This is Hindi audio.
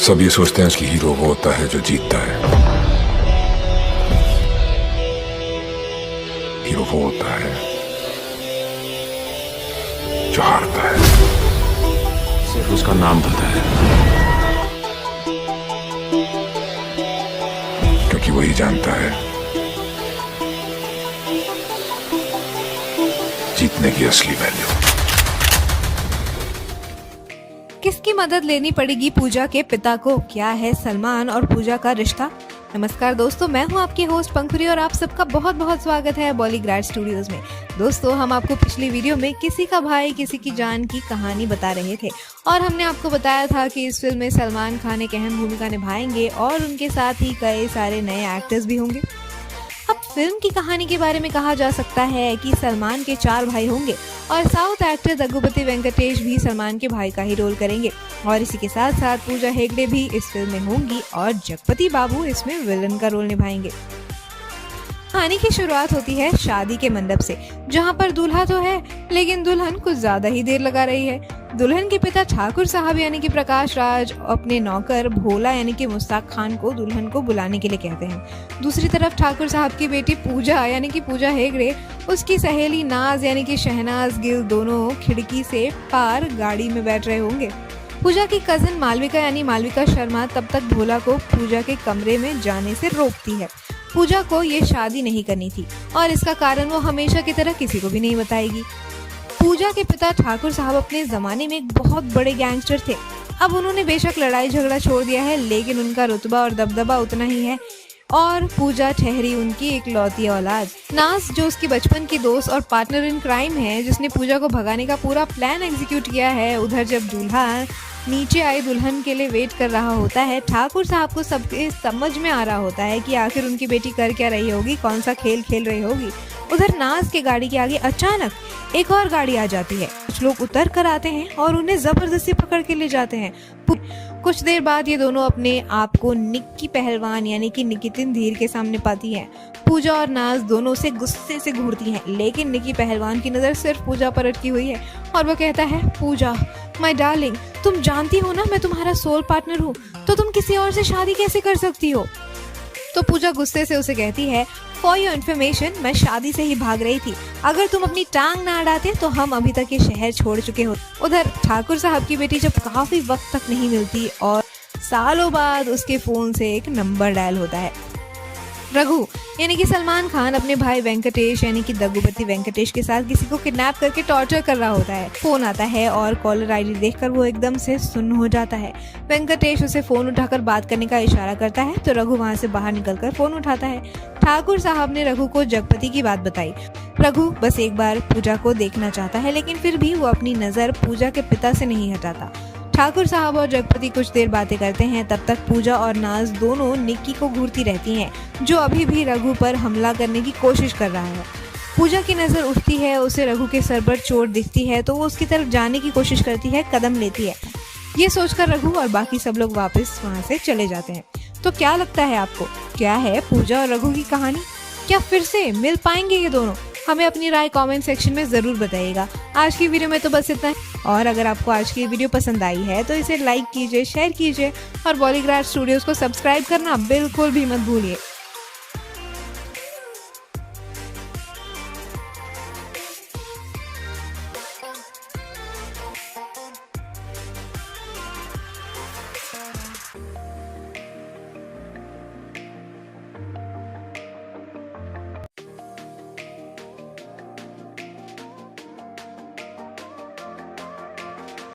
सब ये सोचते हैं कि हीरो वो होता है जो जीतता है। हीरो वो होता है जो हारता है। सिर्फ उसका नाम पता है, क्योंकि वही जानता है जीतने की असली वैल्यू। किसकी मदद लेनी पड़ेगी पूजा के पिता को? क्या है सलमान और पूजा का रिश्ता? नमस्कार दोस्तों, मैं हूं आपकी होस्ट पंखुरी और आप सबका बहुत बहुत स्वागत है बॉलीग्राड स्टूडियोज में। दोस्तों, हम आपको पिछली वीडियो में किसी का भाई किसी की जान की कहानी बता रहे थे और हमने आपको बताया था कि इस फिल्म में सलमान खान एक अहम भूमिका निभाएंगे और उनके साथ ही कई सारे नए एक्टर्स भी होंगे। अब फिल्म की कहानी के बारे में कहा जा सकता है कि सलमान के 4 भाई होंगे और साउथ एक्टर दग्गुबती वेंकटेश भी सलमान के भाई का ही रोल करेंगे और इसी के साथ साथ पूजा हेगड़े भी इस फिल्म में होंगी और जगपति बाबू इसमें विलन का रोल निभाएंगे। कहानी की शुरुआत होती है शादी के मंडप से, जहां पर दूल्हा तो है लेकिन दुल्हन कुछ ज्यादा ही देर लगा रही है। दुल्हन के पिता ठाकुर साहब यानी कि प्रकाश राज अपने नौकर भोला यानी कि मुस्ताक खान को दुल्हन को बुलाने के लिए कहते हैं। दूसरी तरफ ठाकुर साहब की बेटी पूजा यानी कि पूजा हेगड़े, उसकी सहेली नाज यानी कि शहनाज गिल दोनों खिड़की से पार गाड़ी में बैठ रहे होंगे। पूजा की कजिन मालविका यानी मालविका शर्मा तब तक भोला को पूजा के कमरे में जाने से रोकती है। पूजा को ये शादी नहीं करनी थी और इसका कारण वो हमेशा की तरह किसी को भी नहीं बताएगी। पूजा के पिता ठाकुर साहब अपने जमाने में एक बहुत बड़े गैंगस्टर थे। अब उन्होंने बेशक लड़ाई झगड़ा छोड़ दिया है लेकिन उनका रुतबा और दबदबा उतना ही है और पूजा ठहरी उनकी इकलौती औलाद। नाज जो उसकी बचपन की दोस्त और पार्टनर इन क्राइम है, जिसने पूजा को भगाने का पूरा प्लान एग्जीक्यूट किया है। उधर जब दूल्हा नीचे आई दुल्हन के लिए वेट कर रहा होता है, ठाकुर साहब को सबके समझ में आ रहा होता है कि आखिर उनकी बेटी कर क्या रही होगी, कौन सा खेल खेल रही होगी। उधर नाज के गाड़ी के आगे अचानक एक और गाड़ी आ जाती है। कुछ लोग उतर कर आते हैं और उन्हें जबरदस्ती पकड़ के ले जाते हैं। कुछ देर बाद ये दोनों अपने आप को निक्की पहलवान यानी कि निकितिन धीर के सामने पाती हैं। पूजा और नाज दोनों से गुस्से से घूरती हैं लेकिन निकी पहलवान की नजर सिर्फ पूजा पर अटकी हुई है और वो कहता है, पूजा माय डार्लिंग, तुम जानती हो ना मैं तुम्हारा सोल पार्टनर हूँ, तो तुम किसी और से शादी कैसे कर सकती हो? तो पूजा गुस्से से उसे कहती है, फॉर योर इन्फॉर्मेशन, मैं शादी से ही भाग रही थी। अगर तुम अपनी टांग ना अड़ाते तो हम अभी तक ये शहर छोड़ चुके हो। उधर ठाकुर साहब की बेटी जब काफी वक्त तक नहीं मिलती और सालों बाद उसके फोन से एक नंबर डायल होता है। रघु यानी कि सलमान खान अपने भाई वेंकटेश यानी कि दग्गुबती वेंकटेश के साथ किसी को किडनैप करके टॉर्चर कर रहा होता है। फोन आता है और कॉलर आईडी देखकर वो एकदम से सुन्न हो जाता है। वेंकटेश उसे फोन उठाकर बात करने का इशारा करता है तो रघु वहाँ से बाहर निकलकर फोन उठाता है। ठाकुर साहब ने रघु को जगपति की बात बताई। रघु बस एक बार पूजा को देखना चाहता है लेकिन फिर भी वो अपनी नजर पूजा के पिता से नहीं हटाता। ठाकुर साहब और जगपति कुछ देर बातें करते हैं। तब तक पूजा और नाज दोनों निक्की को घूरती रहती हैं, जो अभी भी रघु पर हमला करने की कोशिश कर रहा है। पूजा की नजर उठती है, उसे रघु के सर पर चोट दिखती है तो वो उसकी तरफ जाने की कोशिश करती है, कदम लेती है। ये सोचकर रघु और बाकी सब लोग वापस वहाँ से चले जाते हैं। तो क्या लगता है आपको, क्या है पूजा और रघु की कहानी? क्या फिर से मिल पाएंगे ये दोनों? हमें अपनी राय कमेंट सेक्शन में जरूर बताइएगा। आज की वीडियो में तो बस इतना है और अगर आपको आज की वीडियो पसंद आई है तो इसे लाइक कीजिए, शेयर कीजिए और बॉलीग्राड स्टूडियोज को सब्सक्राइब करना बिल्कुल भी मत भूलिए।